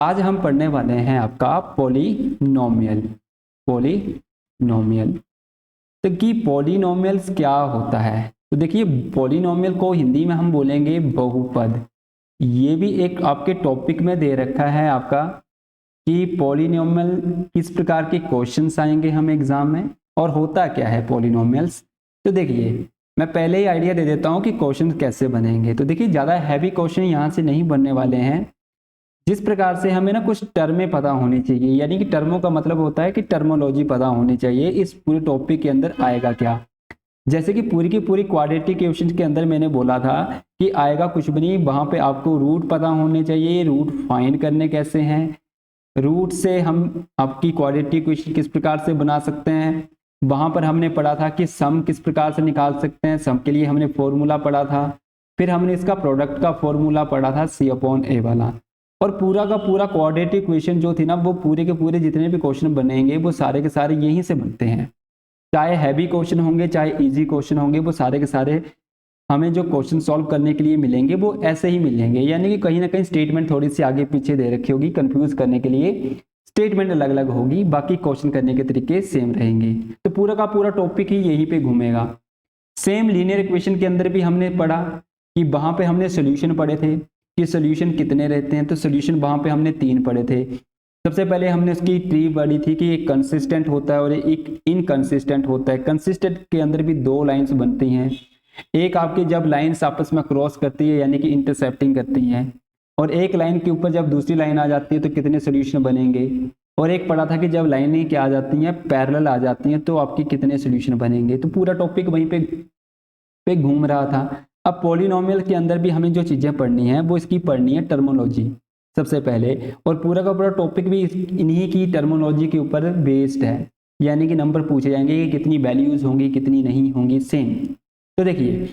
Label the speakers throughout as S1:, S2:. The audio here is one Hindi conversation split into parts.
S1: आज हम पढ़ने वाले हैं आपका पॉलिनोमियल। पॉलिनोमियल तो कि पॉलिनोमियल्स क्या होता है। तो देखिए पॉलिनोमियल को हिंदी में हम बोलेंगे बहुपद। ये भी एक आपके टॉपिक में दे रखा है आपका कि पॉलिनोमियल किस प्रकार के क्वेश्चंस आएंगे हम एग्जाम में और होता क्या है पॉलिनोमियल्स। तो देखिए मैं पहले ही आइडिया दे देता हूँ कि क्वेश्चन कैसे बनेंगे। तो देखिए ज़्यादा हैवी क्वेश्चन यहाँ से नहीं बनने वाले हैं। जिस प्रकार से हमें ना कुछ टर्में पता होनी चाहिए, यानी कि टर्मों का मतलब होता है कि टर्मोलॉजी पता होनी चाहिए इस पूरे टॉपिक के अंदर आएगा क्या। जैसे कि पूरी की पूरी क्वाड्रेटिक क्वेश्चन के अंदर मैंने बोला था कि आएगा कुछ भी नहीं, वहां पे आपको रूट पता होने चाहिए, रूट फाइंड करने कैसे हैं, रूट से हम आपकी क्वाड्रेटिक क्वेश्चन किस प्रकार से बना सकते हैं। वहां पर हमने पढ़ा था कि सम किस प्रकार से निकाल सकते हैं, सम के लिए हमने फॉर्मूला पढ़ा था। फिर हमने इसका प्रोडक्ट का फॉर्मूला पढ़ा था C/A वाला। और पूरा का पूरा क्वाड्रेटिक क्वेश्चन जो थी ना, वो पूरे के पूरे जितने भी क्वेश्चन बनेंगे वो सारे के सारे यहीं से बनते हैं। चाहे हैवी क्वेश्चन होंगे चाहे इजी क्वेश्चन होंगे, वो सारे के सारे हमें जो क्वेश्चन सॉल्व करने के लिए मिलेंगे वो ऐसे ही मिलेंगे। यानी कि कहीं ना कहीं स्टेटमेंट थोड़ी सी आगे पीछे दे रखी होगी, कंफ्यूज करने के लिए स्टेटमेंट अलग अलग होगी, बाकी क्वेश्चन करने के तरीके सेम रहेंगे। तो पूरा का पूरा टॉपिक ही यहीं पे घूमेगा। सेम लीनियर इक्वेशन के अंदर भी हमने पढ़ा कि वहां पे हमने सोल्यूशन पढ़े थे कि सोल्यूशन कितने रहते हैं। तो सोल्यूशन वहां पे हमने 3 पढ़े थे। सबसे पहले हमने उसकी ट्री पढ़ी थी कि एक कंसिस्टेंट होता है और एक इनकंसिस्टेंट होता है। कंसिस्टेंट के अंदर भी 2 लाइंस बनती हैं। एक आपकी जब लाइंस आपस में क्रॉस करती है यानी कि इंटरसेप्टिंग करती हैं, और एक लाइन के ऊपर जब दूसरी लाइन आ जाती है तो कितने सोल्यूशन बनेंगे। और एक पढ़ा था कि जब लाइनें क्या आ जाती हैं, पैरेलल आ जाती हैं, तो आपकी कितने सोल्यूशन बनेंगे। तो पूरा टॉपिक वहीं पे घूम रहा था। अब पॉलिनोमियल के अंदर भी हमें जो चीजें पढ़नी है वो इसकी पढ़नी है टर्मोलॉजी सबसे पहले, और पूरा का पूरा टॉपिक भी इन्हीं की टर्मोलॉजी के ऊपर बेस्ड है। यानी कि नंबर पूछे जाएंगे कि कितनी वैल्यूज होंगी कितनी नहीं होंगी, सेम। तो देखिए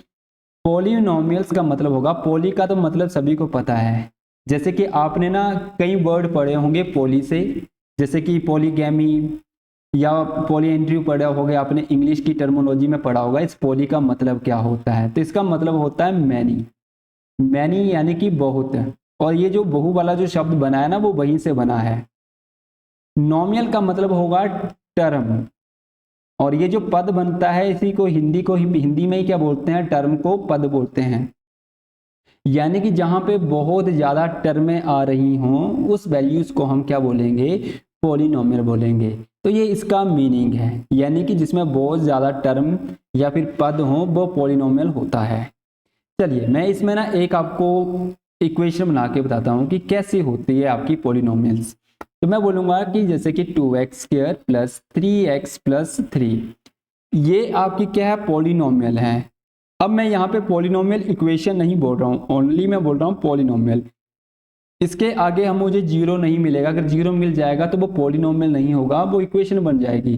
S1: पॉलिनोमियल्स का मतलब होगा, पॉली का तो मतलब सभी को पता है। जैसे कि आपने ना कई वर्ड पढ़े होंगे पॉली से, जैसे कि पॉलीगैमी या पॉलीएंड्री पढ़ा होगा आपने, इंग्लिश की टर्मोलॉजी में पढ़ा होगा इस पॉली का मतलब क्या होता है। तो इसका मतलब होता है मैनी। मैनी यानी कि बहुत। और ये जो बहु वाला जो शब्द बना है ना वो वहीं से बना है। नोमियल का मतलब होगा टर्म, और ये जो पद बनता है इसी को हिंदी में ही क्या बोलते हैं, टर्म को पद बोलते हैं। यानी कि जहां पे बहुत ज्यादा टर्में आ रही हों उस वैल्यूज को हम क्या बोलेंगे, पॉलिनोमियल बोलेंगे। तो ये इसका मीनिंग है, यानी कि जिसमें बहुत ज्यादा टर्म या फिर पद हो वो पॉलिनोमियल होता है। चलिए मैं इसमें ना एक आपको इक्वेशन बना के बताता हूँ कि कैसी होती है आपकी पॉलिनोमियल्स। तो मैं बोलूंगा कि जैसे कि 2x² + 3x + 3 ये आपकी क्या है, पॉलिनोमियल है। अब मैं यहाँ पे पॉलिनोमियल इक्वेशन नहीं बोल रहा हूँ, ओनली मैं बोल रहा हूँ पॉलिनोमियल। इसके आगे हम मुझे जीरो नहीं मिलेगा, अगर जीरो मिल जाएगा तो वो पॉलिनोमियल नहीं होगा, वो इक्वेशन बन जाएगी।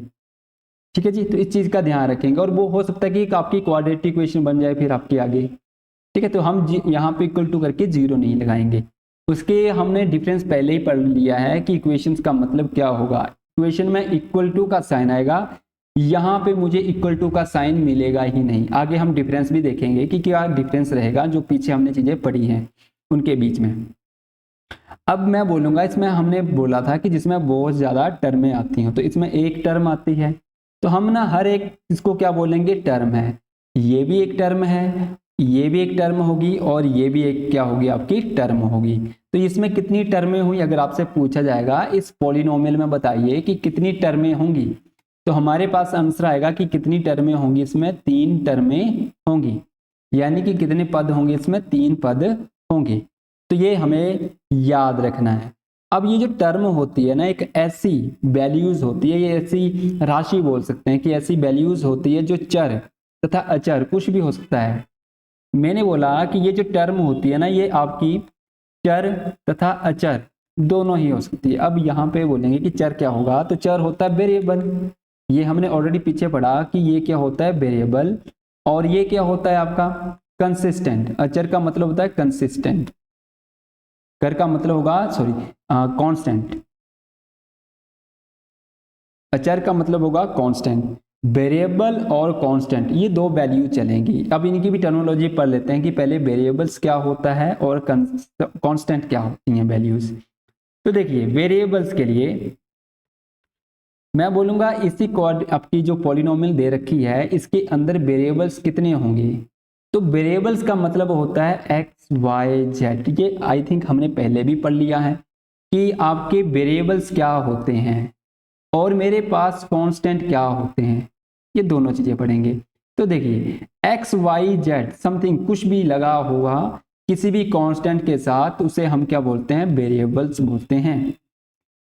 S1: ठीक है जी, तो इस चीज का ध्यान रखेंगे। और वो हो सकता है कि आपकी क्वाड्रेटिक इक्वेशन बन जाए फिर आपके आगे। ठीक है, तो हम यहाँ पे इक्वल टू करके जीरो नहीं लगाएंगे। उसके हमने डिफरेंस पहले ही पढ़ लिया है कि इक्वेशंस का मतलब क्या होगा। इक्वेशन में इक्वल टू का साइन आएगा, यहाँ पे मुझे इक्वल टू का साइन मिलेगा ही नहीं। आगे हम डिफरेंस भी देखेंगे कि क्या डिफरेंस रहेगा जो पीछे हमने चीजें पढ़ी हैं उनके बीच में। अब मैं बोलूंगा, इसमें हमने बोला था कि जिसमें बहुत ज्यादा टर्में आती हैं, तो इसमें एक टर्म आती है तो हम ना हर एक इसको क्या बोलेंगे, टर्म है। ये भी एक टर्म है, ये भी एक टर्म होगी, और ये भी एक क्या होगी, आपकी टर्म होगी। तो इसमें कितनी टर्में हुई, अगर आपसे पूछा जाएगा इस पॉलिनोमियल में बताइए कि कितनी टर्में होंगी, तो हमारे पास आंसर आएगा कि कितनी टर्में होंगी, इसमें 3 टर्में होंगी। यानी कि कितने पद होंगे, इसमें 3 पद होंगे। तो ये हमें याद रखना है। अब ये जो टर्म होती है ना, एक ऐसी वैल्यूज होती है, ये ऐसी राशि बोल सकते हैं कि ऐसी वैल्यूज होती है जो चर तथा अचर कुछ भी हो सकता है। मैंने बोला कि ये जो टर्म होती है ना, ये आपकी चर तथा अचर दोनों ही हो सकती है। अब यहाँ पे बोलेंगे कि चर क्या होगा, तो चर होता है वेरिएबल। ये हमने ऑलरेडी पीछे पढ़ा कि ये क्या होता है, वेरिएबल। और ये क्या होता है आपका, कंसिस्टेंट। अचर का मतलब होता है कंसिस्टेंट, कर का मतलब होगा कांस्टेंट। अचर का मतलब होगा कांस्टेंट। वेरिएबल और कांस्टेंट ये 2 वैल्यू चलेंगी। अब इनकी भी टर्मिनोलॉजी पढ़ लेते हैं कि पहले वेरिएबल्स क्या होता है और कांस्टेंट क्या होती हैं वैल्यूज। तो देखिए वेरिएबल्स के लिए मैं बोलूंगा इसी आपकी जो पॉलिनोमियल दे रखी है इसके अंदर वेरिएबल्स कितने होंगे। तो वेरिएबल्स का मतलब होता है एक्स वाई जेड। ये आई थिंक हमने पहले भी पढ़ लिया है कि आपके वेरिएबल्स क्या होते हैं और मेरे पास कांस्टेंट क्या होते हैं, ये दोनों चीजें पढ़ेंगे। तो देखिए एक्स वाई जेड समथिंग कुछ भी लगा हुआ किसी भी कांस्टेंट के साथ उसे हम क्या बोलते हैं, वेरिएबल्स बोलते हैं।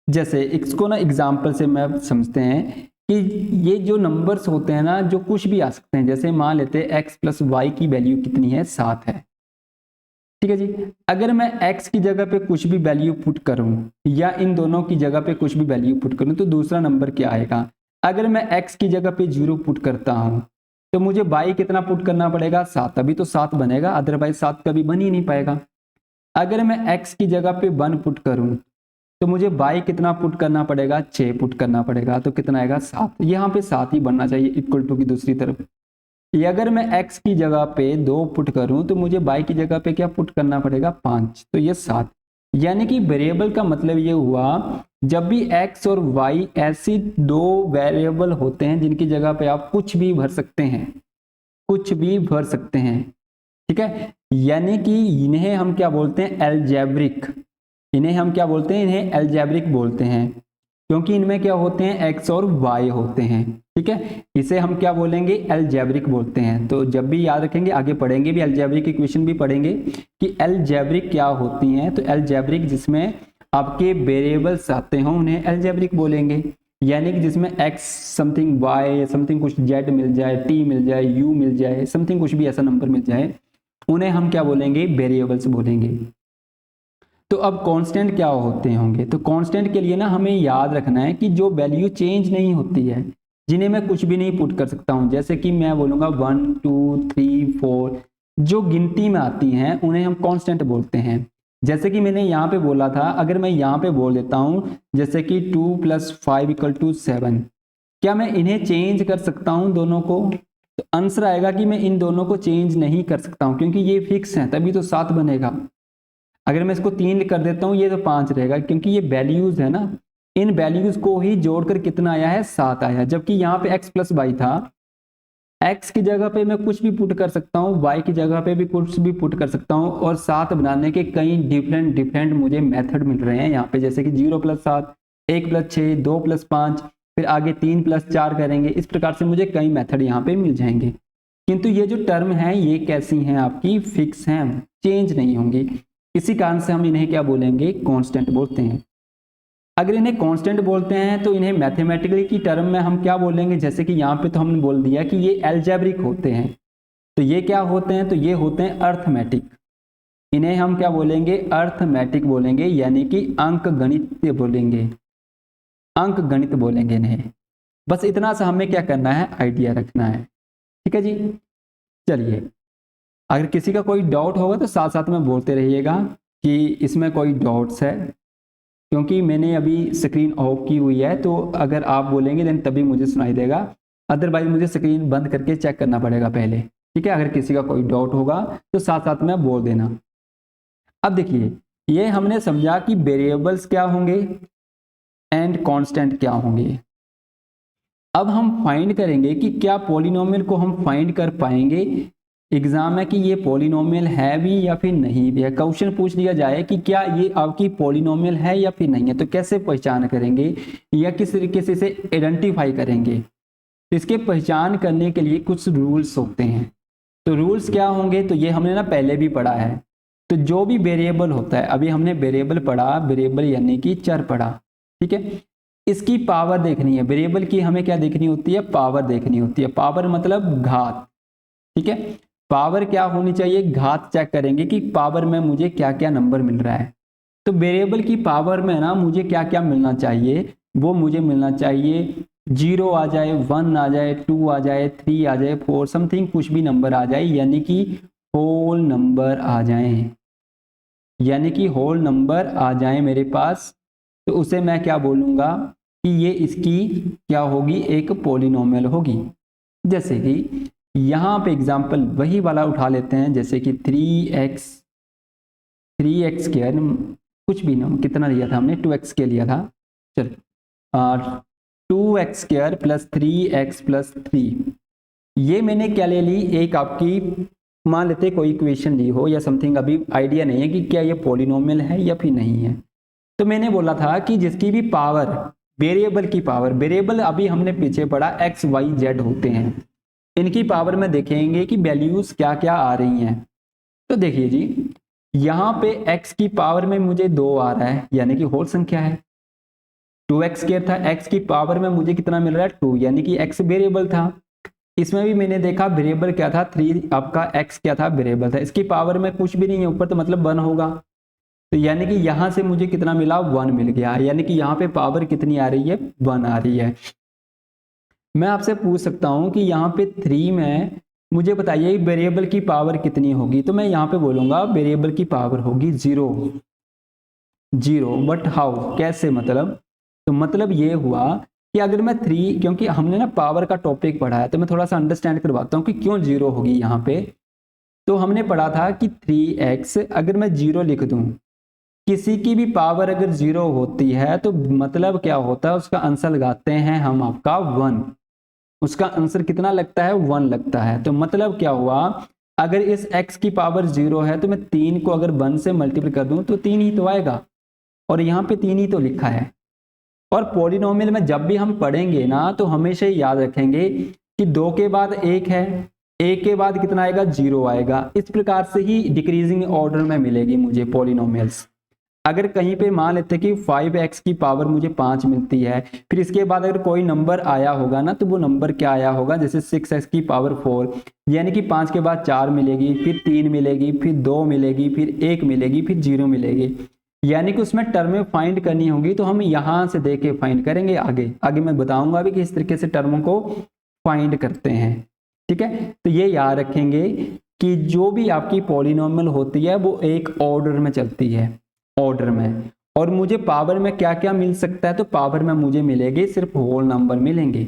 S1: जैसे इसको ना एग्जाम्पल से मैं समझते हैं कि ये जो नंबर्स होते हैं ना जो कुछ भी आ सकते हैं, जैसे मान लेते हैं x प्लस वाई की वैल्यू कितनी है, 7 है। ठीक है जी, अगर मैं x की जगह पे कुछ भी वैल्यू पुट करूं या इन दोनों की जगह पे कुछ भी वैल्यू पुट करूं तो दूसरा नंबर क्या आएगा। अगर मैं x की जगह पे 0 पुट करता हूं तो मुझे y कितना पुट करना पड़ेगा, 7, तभी तो 7 बनेगा, अदरवाइज 7 कभी बन ही नहीं पाएगा। अगर मैं x की जगह पे 1 पुट करूं तो मुझे y कितना पुट करना पड़ेगा, 6 पुट करना पड़ेगा, तो कितना आएगा, 7। यहाँ पे 7 ही बनना चाहिए इक्वल टू की दूसरी तरफ। ये अगर मैं x की जगह पे 2 पुट करूं तो मुझे y की जगह पे क्या पुट करना पड़ेगा, 5, तो ये 7। यानी कि वेरिएबल का मतलब ये हुआ जब भी x और y ऐसी दो वेरिएबल होते हैं जिनकी जगह पे आप कुछ भी भर सकते हैं, कुछ भी भर सकते हैं। ठीक है, यानी कि इन्हें हम क्या बोलते हैं, एल्जेब्रिक। इन्हें हम क्या बोलते हैं, इन्हें एल्जेब्रिक बोलते हैं क्योंकि इनमें क्या होते हैं, x और y होते हैं। ठीक है, इसे हम क्या बोलेंगे, एल्जेब्रिक बोलते हैं। तो जब भी याद रखेंगे, आगे पढ़ेंगे भी, एल्जेब्रिक इक्वेशन भी पढ़ेंगे कि एल्जेब्रिक क्या होती हैं। तो एल्जेब्रिक जिसमें आपके वेरिएबल्स आते हों उन्हें एल्जेब्रिक बोलेंगे। यानी कि जिसमें x समथिंग y समथिंग कुछ z मिल जाए, t मिल जाए, u मिल जाए, समथिंग कुछ भी ऐसा नंबर मिल जाए, उन्हें हम क्या बोलेंगे, वेरिएबल्स बोलेंगे। तो अब कांस्टेंट क्या होते होंगे, तो कांस्टेंट के लिए ना हमें याद रखना है कि जो वैल्यू चेंज नहीं होती है, जिन्हें मैं कुछ भी नहीं पुट कर सकता हूं, जैसे कि मैं बोलूंगा 1 2 3 4 जो गिनती में आती हैं उन्हें हम कांस्टेंट बोलते हैं। जैसे कि मैंने यहाँ पे बोला था, अगर मैं यहाँ पे बोल देता हूं जैसे कि 2 + 5 = 7, क्या मैं इन्हें चेंज कर सकता हूं दोनों को, तो आंसर आएगा कि मैं इन दोनों को चेंज नहीं कर सकता हूं क्योंकि ये फिक्स है, तभी तो 7 बनेगा। अगर मैं इसको 3 कर देता हूं ये तो 5 रहेगा क्योंकि ये वैल्यूज है ना, इन वैल्यूज को ही जोड़कर कितना आया है, 7 आया। जबकि यहाँ पे x + y था, x की जगह पे मैं कुछ भी पुट कर सकता हूँ, y की जगह पे भी कुछ भी पुट कर सकता हूँ, और 7 बनाने के कई डिफरेंट मुझे मेथड मिल रहे हैं यहाँ पे, जैसे कि 0 + 7, 1 + 6, 2 + 5, फिर आगे 3 + 4 करेंगे। इस प्रकार से मुझे कई मेथड यहाँ पे मिल जाएंगे। किंतु ये जो टर्म है ये कैसी हैं, आपकी फिक्स हैं, चेंज नहीं होंगी। इसी कारण से हम इन्हें क्या बोलेंगे, कांस्टेंट बोलते हैं। अगर इन्हें कांस्टेंट बोलते हैं तो इन्हें मैथमेटिकली की टर्म में हम क्या बोलेंगे, जैसे कि यहाँ पे तो हमने बोल दिया कि ये एल्जेब्रिक होते हैं। तो ये क्या होते हैं, तो ये होते हैं अर्थमेटिक। इन्हें हम क्या बोलेंगे, अर्थमेटिक बोलेंगे, यानी कि अंक गणित बोलेंगे, अंक गणित बोलेंगे इन्हें। बस इतना सा हमें क्या करना है, आइडिया रखना है। ठीक है जी, चलिए अगर किसी का कोई डाउट होगा तो साथ साथ में बोलते रहिएगा कि इसमें कोई डाउट्स है, क्योंकि मैंने अभी स्क्रीन ऑफ की हुई है, तो अगर आप बोलेंगे देन तभी मुझे सुनाई देगा, अदरवाइज मुझे स्क्रीन बंद करके चेक करना पड़ेगा पहले। ठीक है, अगर किसी का कोई डाउट होगा तो साथ साथ में बोल देना। अब देखिए ये हमने समझा कि वेरिएबल्स क्या होंगे एंड कांस्टेंट क्या होंगे। अब हम फाइंड करेंगे कि क्या पॉलिनोमियल को हम फाइंड कर पाएंगे एग्जाम में कि ये पॉलिनोमियल है भी या फिर नहीं भी है। क्वेश्चन पूछ लिया जाए कि क्या ये आपकी पॉलिनोमियल है या फिर नहीं है, तो कैसे पहचान करेंगे या किस तरीके से इसे आइडेंटिफाई करेंगे। तो इसके पहचान करने के लिए कुछ रूल्स होते हैं। तो रूल्स क्या होंगे, तो ये हमने ना पहले भी पढ़ा है। तो जो भी वेरिएबल होता है, अभी हमने वेरिएबल पढ़ा, वेरिएबल यानी कि चर पढ़ा। ठीक है, इसकी पावर देखनी है, वेरिएबल की हमें क्या देखनी होती है, पावर देखनी होती है। पावर मतलब घात। ठीक है, पावर क्या होनी चाहिए, घात चेक करेंगे कि पावर में मुझे क्या क्या नंबर मिल रहा है। तो वेरिएबल की पावर में ना मुझे क्या क्या मिलना चाहिए, वो मुझे मिलना चाहिए 0 आ जाए, 1 आ जाए, 2 आ जाए, 3 आ जाए, 4 समथिंग कुछ भी नंबर आ जाए, यानी कि होल नंबर आ जाए, यानी कि होल नंबर आ जाए मेरे पास। तो उसे मैं क्या बोलूँगा कि ये इसकी क्या होगी, एक पॉलिनोमियल होगी। जैसे कि यहाँ पे एग्जाम्पल वही वाला उठा लेते हैं, जैसे कि 3x² कुछ भी ना, कितना लिया था हमने, 2x के लिया था, चल 2x² प्लस 3x प्लस 3, ये मैंने क्या ले ली, एक आपकी मान लेते कोई इक्वेशन ली हो या समथिंग, अभी आइडिया नहीं है कि क्या ये पॉलिनोमियल है या फिर नहीं है। तो मैंने बोला था कि जिसकी भी पावर, वेरिएबल की पावर, वेरिएबल अभी हमने पीछे पढ़ा x y z होते हैं, इनकी पावर में देखेंगे कि वैल्यूज क्या क्या आ रही हैं। तो देखिए जी, यहाँ पे x की पावर में मुझे 2 आ रहा है, यानी कि होल संख्या है। 2x² था, x की पावर में मुझे कितना मिल रहा है 2, यानी कि x वेरिएबल था। इसमें भी मैंने देखा वेरिएबल क्या था 3, आपका x क्या था, वेरिएबल था। इसकी पावर में कुछ भी नहीं है ऊपर, तो मतलब 1 होगा। तो यानी कि यहां से मुझे कितना मिला, 1 मिल गया, यानी कि यहाँ पे पावर कितनी आ रही है, 1 आ रही है। मैं आपसे पूछ सकता हूं कि यहाँ पे 3 में मुझे बताइए वेरिएबल की पावर कितनी होगी, तो मैं यहाँ पे बोलूंगा वेरिएबल की पावर होगी 0। बट हाउ, कैसे, मतलब, तो मतलब ये हुआ कि अगर मैं 3, क्योंकि हमने ना पावर का टॉपिक पढ़ा है, तो मैं थोड़ा सा अंडरस्टैंड करवाता हूँ कि क्यों 0 होगी यहाँ पे। तो हमने पढ़ा था कि 3x अगर मैं 0 लिख दूं, किसी की भी पावर अगर 0 होती है तो मतलब क्या होता है, उसका आंसर लगाते हैं हम आपका 1, उसका आंसर कितना लगता है, 1 लगता है। तो मतलब क्या हुआ, अगर इस x की पावर 0 है तो मैं 3 को अगर 1 से मल्टीप्लाई कर दूं तो 3 ही तो आएगा, और यहाँ पे 3 ही तो लिखा है। और पॉलिनोमियल में जब भी हम पढ़ेंगे ना, तो हमेशा याद रखेंगे कि 2 के बाद 1 है, 1 के बाद कितना आएगा, 0 आएगा। इस प्रकार से ही डिक्रीजिंग ऑर्डर में मिलेगी मुझे पॉलिनोमियल्स। अगर कहीं पे मान लेते कि 5x की पावर मुझे 5 मिलती है, फिर इसके बाद अगर कोई नंबर आया होगा ना, तो वो नंबर क्या आया होगा, जैसे 6x की पावर 4, यानी कि 5 के बाद 4 मिलेगी, फिर 3 मिलेगी, फिर 2 मिलेगी, फिर 1 मिलेगी, फिर 0 मिलेगी, यानी कि उसमें टर्में फाइंड करनी होगी। तो हम यहां से देख के फाइंड करेंगे। आगे आगे मैं बताऊंगा भी कि इस तरीके से टर्मों को फाइंड करते हैं, ठीक है। तो ये याद रखेंगे कि जो भी आपकी पॉलिनोमियल होती है वो एक ऑर्डर में चलती है, ऑर्डर में। और मुझे पावर में क्या क्या मिल सकता है, तो पावर में मुझे मिलेगी सिर्फ होल नंबर मिलेंगे।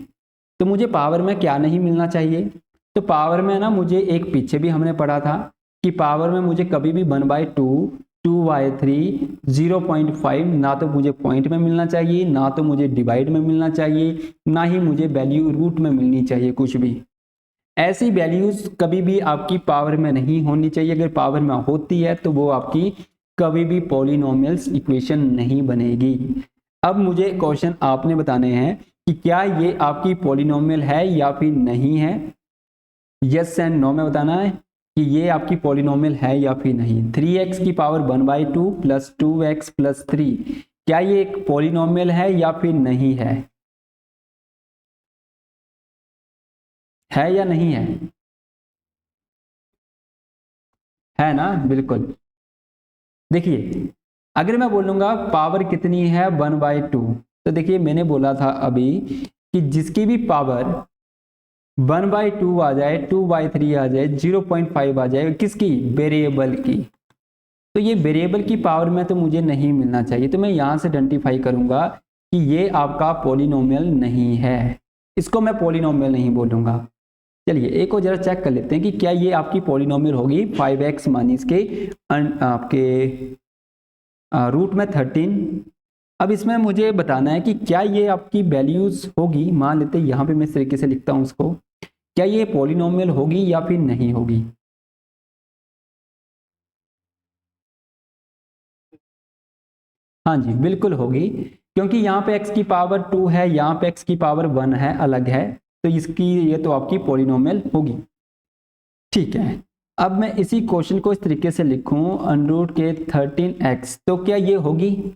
S1: तो मुझे पावर में क्या नहीं मिलना चाहिए, तो पावर में ना मुझे एक पीछे भी हमने पढ़ा था कि पावर में मुझे कभी भी 1/2, 2/3, 0.5 ना तो मुझे पॉइंट में मिलना चाहिए, ना तो मुझे डिवाइड में मिलना चाहिए, ना ही मुझे वैल्यू रूट में मिलनी चाहिए। कुछ भी ऐसी वैल्यूज कभी भी आपकी पावर में नहीं होनी चाहिए। अगर पावर में होती है तो वो आपकी कभी भी पॉलिनोमियल्स इक्वेशन नहीं बनेगी। अब मुझे क्वेश्चन आपने बताने हैं कि क्या ये आपकी पॉलिनोमियल है या फिर नहीं है। यस एंड नो में बताना है कि ये आपकी पॉलिनोमियल है या फिर नहीं। 3x की पावर 1/2 प्लस 2x प्लस 3, क्या ये एक पॉलिनोमियल है या फिर नहीं है या नहीं है? है ना, बिल्कुल। देखिए, अगर मैं बोलूंगा पावर कितनी है 1/2, तो देखिए मैंने बोला था अभी कि जिसकी भी पावर 1/2 आ जाए, 2/3 आ जाए, 0.5 आ जाए, किसकी, वेरिएबल की, तो ये वेरिएबल की पावर में तो मुझे नहीं मिलना चाहिए। तो मैं यहां से आइडेंटिफाई करूंगा कि ये आपका पॉलिनोमियल नहीं है, इसको मैं पॉलिनोमियल नहीं बोलूंगा। चलिए एक और जरा चेक कर लेते हैं कि क्या ये आपकी पॉलिनोमियल होगी 5x माइनस के आपके रूट में 13। अब इसमें मुझे बताना है कि क्या ये आपकी वैल्यूज होगी। मान लेते हैं यहाँ पे मैं इस तरीके से लिखता हूँ उसको, क्या ये पॉलिनोमियल होगी या फिर नहीं होगी। हाँ जी बिल्कुल होगी, क्योंकि यहाँ पे x की पावर 2 है, यहाँ पे x की पावर 1 है, अलग है, तो इसकी ये तो आपकी पॉलिनोमियल होगी। ठीक है, अब मैं इसी क्वेश्चन को इस तरीके से लिखूं अंडर के 13x, तो क्या ये होगी?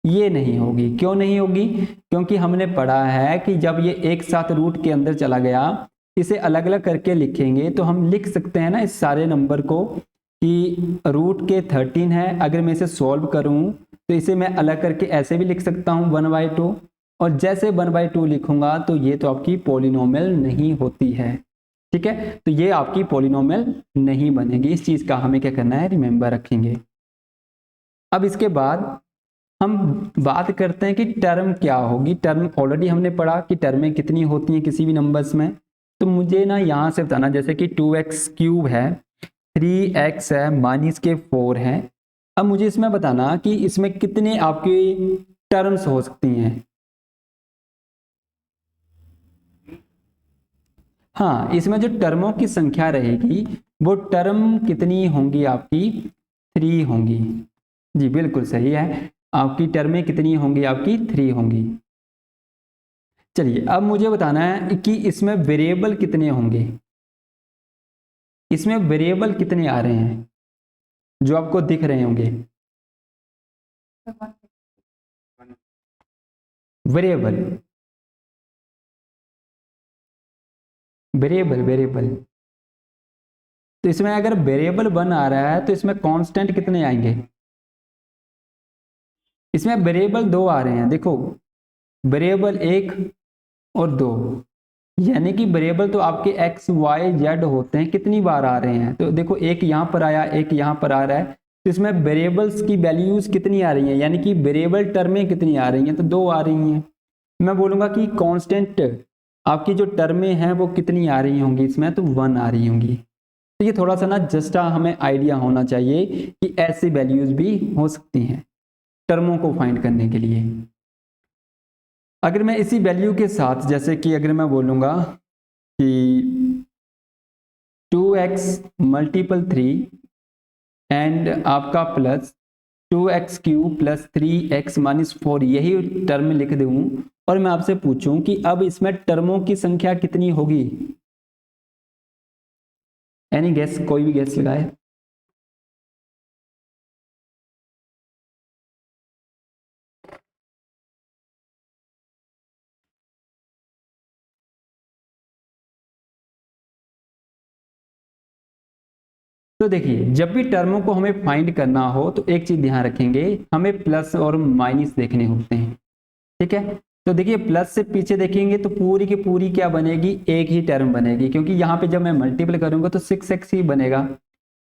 S1: ये नहीं होगी। क्यों नहीं होगी? क्योंकि हमने पढ़ा है कि जब ये एक साथ रूट के अंदर चला गया, इसे अलग अलग करके लिखेंगे तो हम लिख सकते हैं ना इस सारे नंबर को कि रूट के 13 है। अगर मैं इसे सॉल्व करूं तो इसे मैं अलग करके ऐसे भी लिख सकता हूं 1/2, और जैसे 1/2 लिखूंगा तो ये तो आपकी पॉलिनोमियल नहीं होती है। ठीक है, तो ये आपकी पॉलिनोमियल नहीं बनेगी। इस चीज का हमें क्या करना है, रिमेंबर रखेंगे। अब इसके बाद हम बात करते हैं कि टर्म क्या होगी। टर्म ऑलरेडी हमने पढ़ा कि टर्में कितनी होती हैं किसी भी नंबर्स में। तो मुझे ना यहाँ से बताना, जैसे कि 2x³ है, 3x है, माइनस के 4 है। अब मुझे इसमें बताना कि इसमें कितने आपके टर्म्स हो सकती हैं। हाँ, इसमें जो टर्मों की संख्या रहेगी वो टर्म कितनी होंगी आपकी, 3 होंगी। जी बिल्कुल सही है, आपकी टर्में कितनी होंगी, आपकी 3 होंगी। चलिए अब मुझे बताना है कि इसमें वेरिएबल कितने होंगे, इसमें वेरिएबल कितने आ रहे हैं जो आपको दिख रहे होंगे। वेरिएबल वेरिएबल वेरिएबल तो इसमें अगर वेरिएबल 1 आ रहा है तो इसमें कांस्टेंट कितने आएंगे, इसमें वेरिएबल 2 आ रहे हैं। देखो वेरिएबल 1 और 2, यानी कि वेरिएबल तो आपके एक्स वाई जेड होते हैं, कितनी बार आ रहे हैं। तो देखो एक यहाँ पर आया, एक यहाँ पर आ रहा है, तो इसमें वेरिएबल्स की वैल्यूज कितनी आ रही हैं, यानी कि वेरिएबल टर्में कितनी आ रही हैं, तो 2 आ रही हैं। मैं बोलूँगा कि कांस्टेंट आपकी जो टर्में हैं वो कितनी आ रही होंगी इसमें, तो 1 आ रही होंगी। तो ये थोड़ा सा ना जस्ट हमें आइडिया होना चाहिए कि ऐसी वैल्यूज भी हो सकती हैं टर्मों को फाइंड करने के लिए। अगर मैं इसी वैल्यू के साथ, जैसे कि अगर मैं बोलूँगा कि 2x मल्टीपल 3 एंड आपका plus 2x cube plus 3x minus 4, यही टर्म लिख दूँ और मैं आपसे पूछूं कि अब इसमें टर्मों की संख्या कितनी होगी। एनी गेस, कोई भी गेस लगाए। तो देखिए जब भी टर्मों को हमें फाइंड करना हो तो एक चीज ध्यान रखेंगे, हमें प्लस और माइनस देखने होते हैं, ठीक है। तो देखिए प्लस से पीछे देखेंगे तो पूरी की पूरी क्या बनेगी, एक ही टर्म बनेगी, क्योंकि यहाँ पे जब मैं मल्टीपल करूंगा तो 6x ही बनेगा।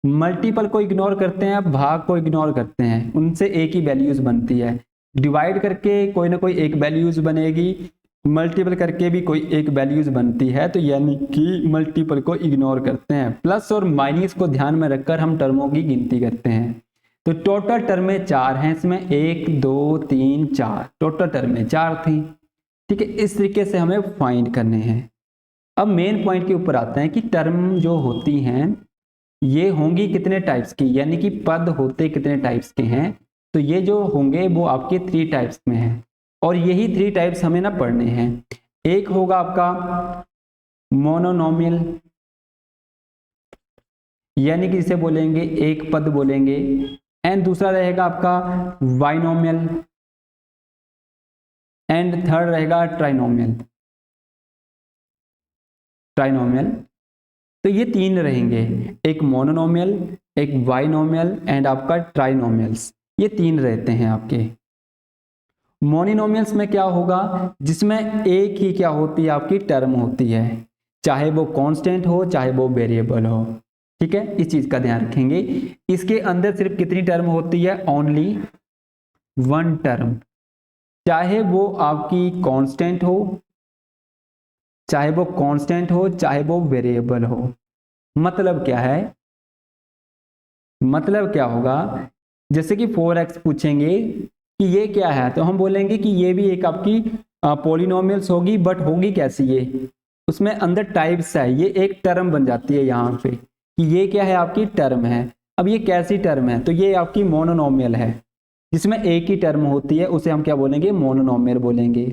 S1: मल्टीपल को इग्नोर करते हैं, भाग को इग्नोर करते हैं, उनसे एक ही वैल्यूज बनती है। डिवाइड करके कोई ना कोई एक वैल्यूज बनेगी, मल्टीपल करके भी कोई एक वैल्यूज बनती है, तो यानी कि मल्टीपल को इग्नोर करते हैं। प्लस और माइनस को ध्यान में रखकर हम टर्मों की गिनती करते हैं। तो टोटल टर्में 4 हैं इसमें, 1 2 3 4, टोटल टर्में 4 थी, ठीक है। इस तरीके से हमें फाइंड करने हैं। अब मेन पॉइंट के ऊपर आते हैं कि टर्म जो होती हैं ये होंगी कितने टाइप्स की, यानी कि पद होते कितने टाइप्स के हैं। तो ये जो होंगे वो आपके 3 टाइप्स में हैं, और यही 3 टाइप्स हमें ना पढ़ने हैं। एक होगा आपका मोनोनोमियल, यानी कि इसे बोलेंगे एक पद बोलेंगे, एंड दूसरा रहेगा आपका बाइनोमियल, एंड थर्ड रहेगा ट्राइनोमियल। ट्राइनोमियल तो ये 3 रहेंगे, एक मोनोनोमियल, एक बाइनोमियल एंड आपका ट्राइनोमियल्स, ये 3 रहते हैं आपके। मोनोनोमियल्स में क्या होगा, जिसमें एक ही क्या होती है आपकी टर्म होती है, चाहे वो कांस्टेंट हो चाहे वो वेरिएबल हो, ठीक है। इस चीज का ध्यान रखेंगे। इसके अंदर सिर्फ कितनी टर्म होती है, ओनली 1 टर्म, चाहे वो आपकी कांस्टेंट हो, चाहे वो कांस्टेंट हो चाहे वो वेरिएबल हो। मतलब क्या है, मतलब क्या होगा, जैसे कि 4x पूछेंगे कि ये क्या है, तो हम बोलेंगे कि ये भी एक आपकी पॉलिनोमियल्स होगी, बट होगी कैसी, ये उसमें अंदर टाइप्स है, ये एक टर्म बन जाती है यहाँ पे कि ये क्या है, आपकी टर्म है। अब ये कैसी टर्म है, तो ये आपकी मोनोनोमियल है, जिसमें एक ही टर्म होती है, उसे हम क्या बोलेंगे, मोनोनोमियल बोलेंगे,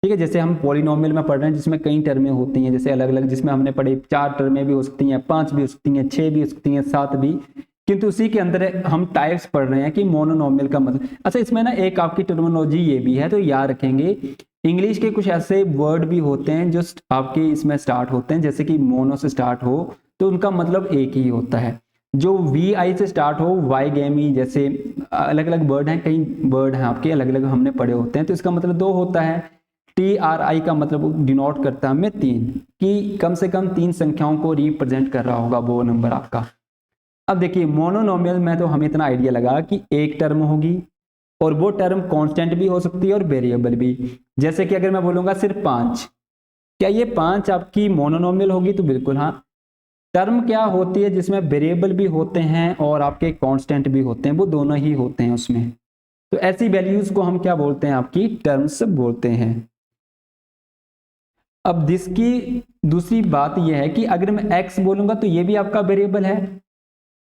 S1: ठीक है। जैसे हम पॉलिनोमियल में पढ़ रहे हैं जिसमें कई टर्में होती हैं, जैसे अलग अलग, जिसमें हमने पढ़े 4 टर्में भी हो सकती हैं, 5 भी हो सकती हैं, 6 भी हो सकती हैं, 7 भी, किंतु उसी के अंदर हम टाइप्स पढ़ रहे हैं कि मोनोनोमियल का मतलब। अच्छा इसमें ना एक आपकी टर्मिनोलॉजी ये भी है, तो याद रखेंगे, इंग्लिश के कुछ ऐसे वर्ड भी होते हैं जो आपके इसमें स्टार्ट होते हैं, जैसे कि मोनो से स्टार्ट हो तो उनका मतलब एक ही होता है, जो VI से स्टार्ट हो, वाई गेमी, जैसे अलग अलग वर्ड हैं, कई वर्ड हैं आपके अलग अलग हमने पढ़े होते हैं, तो इसका मतलब 2 होता है। TRI का मतलब डिनोट करता है हमें 3, कि कम से कम 3 संख्याओं को रिप्रेजेंट कर रहा होगा वो नंबर आपका। अब देखिए मोनोनोमियल में तो हमें इतना आइडिया लगा कि एक टर्म होगी, और वो टर्म कांस्टेंट भी हो सकती है और वेरिएबल भी। जैसे कि अगर मैं बोलूंगा सिर्फ 5, क्या ये 5 आपकी मोनोनोमियल होगी, तो बिल्कुल हाँ। टर्म क्या होती है जिसमें वेरिएबल भी होते हैं और आपके कांस्टेंट भी होते हैं, वो दोनों ही होते हैं उसमें। तो ऐसी वैल्यूज को हम क्या बोलते हैं, आपकी टर्म्स बोलते हैं। अब जिसकी दूसरी बात यह है कि अगर मैं x बोलूंगा तो ये भी आपका वेरिएबल है,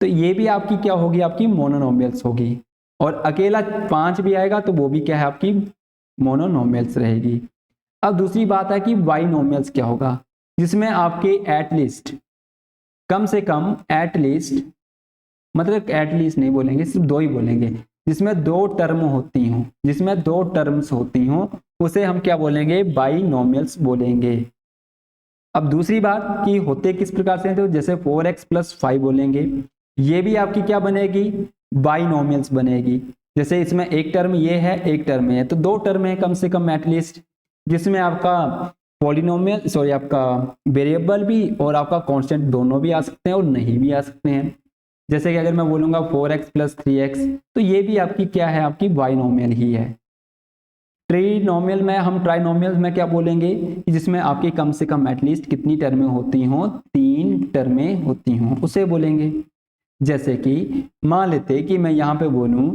S1: तो ये भी आपकी क्या होगी, आपकी मोनोनोमियल्स होगी। और अकेला 5 भी आएगा तो वो भी क्या है, आपकी मोनोनोमियल्स रहेगी। अब दूसरी बात है कि बाइनोमियल्स क्या होगा, जिसमें आपके एटलीस्ट, कम से कम, एटलीस्ट मतलब एटलीस्ट नहीं बोलेंगे, सिर्फ 2 ही बोलेंगे, जिसमें 2 टर्म होती हों, जिसमें 2 टर्म्स होती हों, उसे हम क्या बोलेंगे, बाइनोमियल्स बोलेंगे। अब दूसरी बात कि होते किस प्रकार से हैं, तो जैसे 4x+5 बोलेंगे, ये भी आपकी क्या बनेगी, बाइनोमियल्स बनेगी। जैसे इसमें एक टर्म ये है, एक टर्म है, तो 2 टर्म है कम से कम एटलीस्ट, जिसमें आपका पॉलिनोमियल, सॉरी, आपका वेरिएबल भी और आपका कांस्टेंट दोनों भी आ सकते हैं और नहीं भी आ सकते हैं। जैसे कि अगर मैं बोलूंगा 4x+3x, तो ये भी आपकी क्या है, आपकी बाइनोमियल ही है। ट्रीनोमियल में, हम ट्राइनोमियल में क्या बोलेंगे कि जिसमें आपकी कम से कम एटलीस्ट कितनी टर्में होती हों, 3 टर्में होती हों, उसे बोलेंगे। जैसे कि मान लेते कि मैं यहाँ पे बोलूँ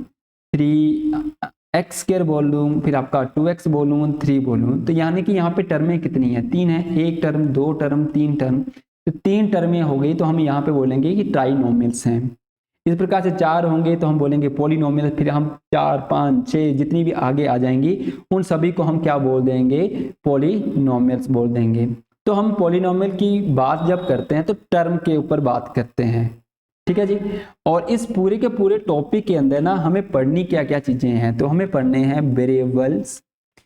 S1: 3x² बोल लूँ, फिर आपका 2x बोलूँ, 3 बोलूँ, तो यानी कि यहाँ पे टर्में कितनी है, 3 है, 1 टर्म, 2 टर्म, 3 टर्म, तो 3 टर्में हो गई, तो हम यहाँ पे बोलेंगे कि ट्राइनोमियल्स हैं। इस प्रकार से 4 होंगे तो हम बोलेंगे पॉलिनोमियल, फिर हम 4, 5, 6 जितनी भी आगे आ जाएंगी उन सभी को हम क्या बोल देंगे, पॉलिनोमियल्स बोल देंगे। तो हम पॉलिनोमियल की बात जब करते हैं तो टर्म के ऊपर बात करते हैं, ठीक है जी। और इस पूरे के पूरे टॉपिक के अंदर ना हमें पढ़नी क्या क्या चीजें हैं, तो हमें पढ़ने हैं वेरिएबल्स,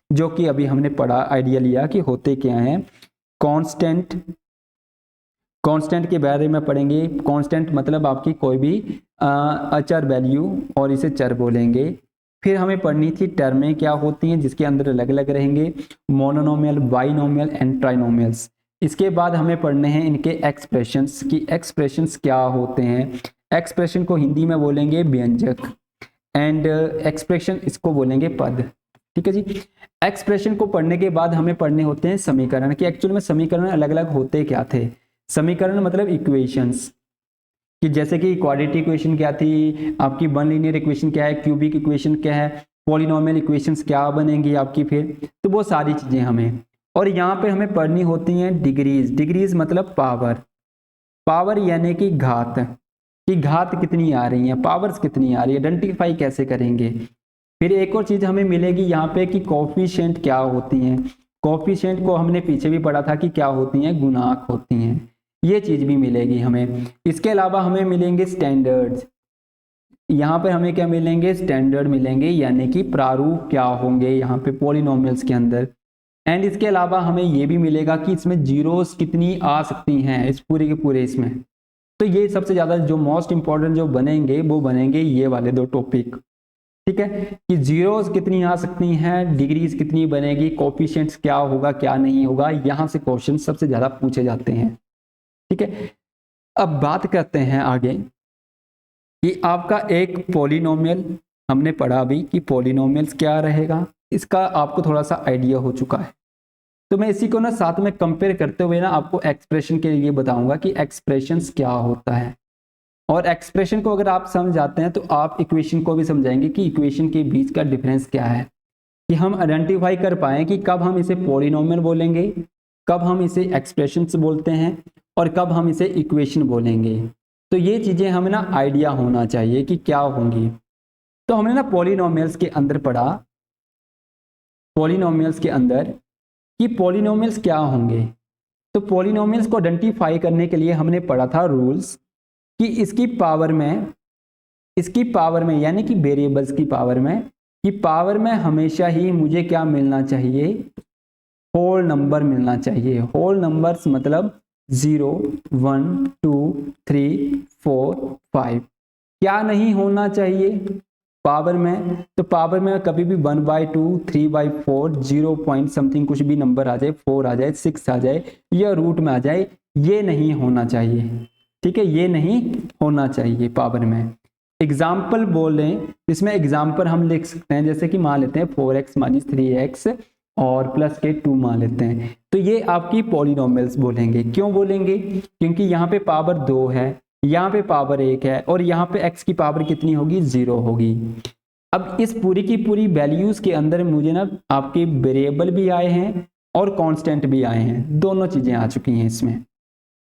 S1: जो कि अभी हमने पढ़ा, आइडिया लिया कि होते क्या हैं, कांस्टेंट, कांस्टेंट के बारे में पढ़ेंगे। कांस्टेंट मतलब आपकी कोई भी अचर वैल्यू, और इसे चर बोलेंगे। फिर हमें पढ़नी थी टर्में क्या होती हैं जिसके अंदर अलग अलग रहेंगे, मोनोनोमियल, बाइनोमियल एंड ट्राइनोमियल्स। इसके बाद हमें पढ़ने हैं इनके एक्सप्रेशंस, की एक्सप्रेशंस क्या होते हैं। एक्सप्रेशन को हिंदी में बोलेंगे व्यंजक, एंड एक्सप्रेशन इसको बोलेंगे पद, ठीक है जी। एक्सप्रेशन को पढ़ने के बाद हमें पढ़ने होते हैं समीकरण, कि एक्चुअल में समीकरण अलग अलग होते क्या थे। समीकरण मतलब इक्वेशंस, कि जैसे कि क्वाड्रेटिक इक्वेशन क्या थी आपकी, वन लीनियर इक्वेशन क्या है, क्यूबिक इक्वेशन क्या है, पॉलिनोमियल इक्वेशंस क्या बनेंगी आपकी, फिर तो वो सारी चीजें हमें। और यहाँ पे हमें पढ़नी होती हैं डिग्रीज। डिग्रीज मतलब पावर, पावर यानी कि घात, कि घात कितनी आ रही है, पावर्स कितनी आ रही है, आइडेंटिफाई कैसे करेंगे। फिर एक और चीज हमें मिलेगी यहाँ पे कि कोफिशिएंट क्या होती हैं। कोफिशिएंट को हमने पीछे भी पढ़ा था कि क्या होती हैं, गुणांक होती हैं, ये चीज भी मिलेगी हमें। इसके अलावा हमें मिलेंगे स्टैंडर्ड्स, यहाँ पे हमें क्या मिलेंगे, स्टैंडर्ड मिलेंगे, यानी कि प्रारूप क्या होंगे यहाँ पे पॉलिनोमियल्स के अंदर। एंड इसके अलावा हमें ये भी मिलेगा कि इसमें जीरोस कितनी आ सकती हैं इस पूरे के पूरे इसमें। तो ये सबसे ज्यादा जो मोस्ट इंपॉर्टेंट जो बनेंगे वो बनेंगे ये वाले 2 टॉपिक, ठीक है, कि जीरोस कितनी आ सकती हैं, डिग्रीज कितनी बनेगी, कोफिशिएंट्स क्या होगा क्या नहीं होगा, यहाँ से क्वेश्चन सबसे ज्यादा पूछे जाते हैं, ठीक है। अब बात करते हैं आगे कि आपका एक पॉलिनोमियल, हमने पढ़ा अभी कि पॉलिनोमियल्स क्या रहेगा, इसका आपको थोड़ा सा आइडिया हो चुका है। तो मैं इसी को ना साथ में कंपेयर करते हुए ना आपको एक्सप्रेशन के लिए बताऊंगा कि एक्सप्रेशंस क्या होता है। और एक्सप्रेशन को अगर आप समझ जाते हैं तो आप इक्वेशन को भी समझाएंगे कि इक्वेशन के बीच का डिफरेंस क्या है, कि हम आइडेंटिफाई कर पाए कि कब हम इसे पॉलिनोमियल बोलेंगे, कब हम इसे एक्सप्रेशंस बोलते हैं, और कब हम इसे इक्वेशन बोलेंगे। तो ये चीजें हमें ना आइडिया होना चाहिए कि क्या होंगी। तो हमने ना पॉलिनोमियल्स के अंदर पढ़ा, पॉलिनोमियल्स के अंदर कि पॉलिनोमियल्स क्या होंगे। तो पॉलिनोमियल्स को आइडेंटिफाई करने के लिए हमने पढ़ा था रूल्स, कि इसकी पावर में यानी कि वेरिएबल्स की पावर में, कि पावर में हमेशा ही मुझे क्या मिलना चाहिए, होल नंबर मिलना चाहिए। होल नंबर्स मतलब 0, 1, 2, 3, 4, 5, क्या नहीं होना चाहिए पावर में। तो पावर में कभी भी 1/2, 3/4, 0 पॉइंट समथिंग कुछ भी नंबर आ जाए, 4 आ जाए, 6 आ जाए, या रूट में आ जाए, ये नहीं होना चाहिए, ठीक है, ये नहीं होना चाहिए पावर में। एग्जाम्पल बोल रहे हैं, इसमें एग्जाम्पल हम लिख सकते हैं, जैसे कि मान लेते हैं 4x - 3x और प्लस के 2 मान लेते हैं। तो ये आपकी पॉलिनोमियल्स बोलेंगे। क्यों बोलेंगे? क्योंकि यहाँ पे पावर 2 है, यहाँ पे पावर 1 है और यहाँ पे x की पावर कितनी होगी? 0 होगी। अब इस पूरी की पूरी वैल्यूज के अंदर मुझे ना आपके वेरिएबल भी आए हैं और कांस्टेंट भी आए हैं, दोनों चीजें आ चुकी हैं इसमें।